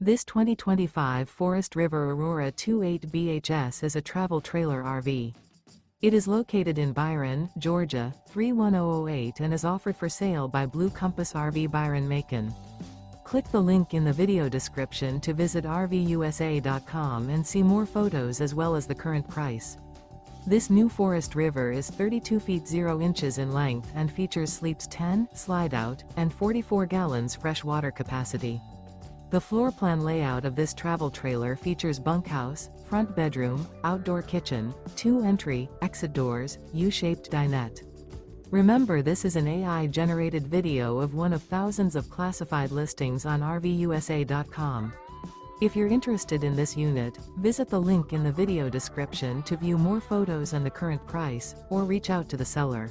This 2025 Forest River Aurora 28 BHS is a travel trailer RV. It is located in Byron, Georgia, 31008 and is offered for sale by Blue Compass RV Byron-Macon. Click the link in the video description to visit RVUSA.com and see more photos as well as the current price. This new Forest River is 32 feet 0 inches in length and features sleeps 10, slide-out, and 44 gallons fresh water capacity. The floor plan layout of this travel trailer features bunkhouse, front bedroom, outdoor kitchen, 2 entry, exit doors, U-shaped dinette. Remember, this is an AI-generated video of one of thousands of classified listings on RVUSA.com. If you're interested in this unit, visit the link in the video description to view more photos and the current price, or reach out to the seller.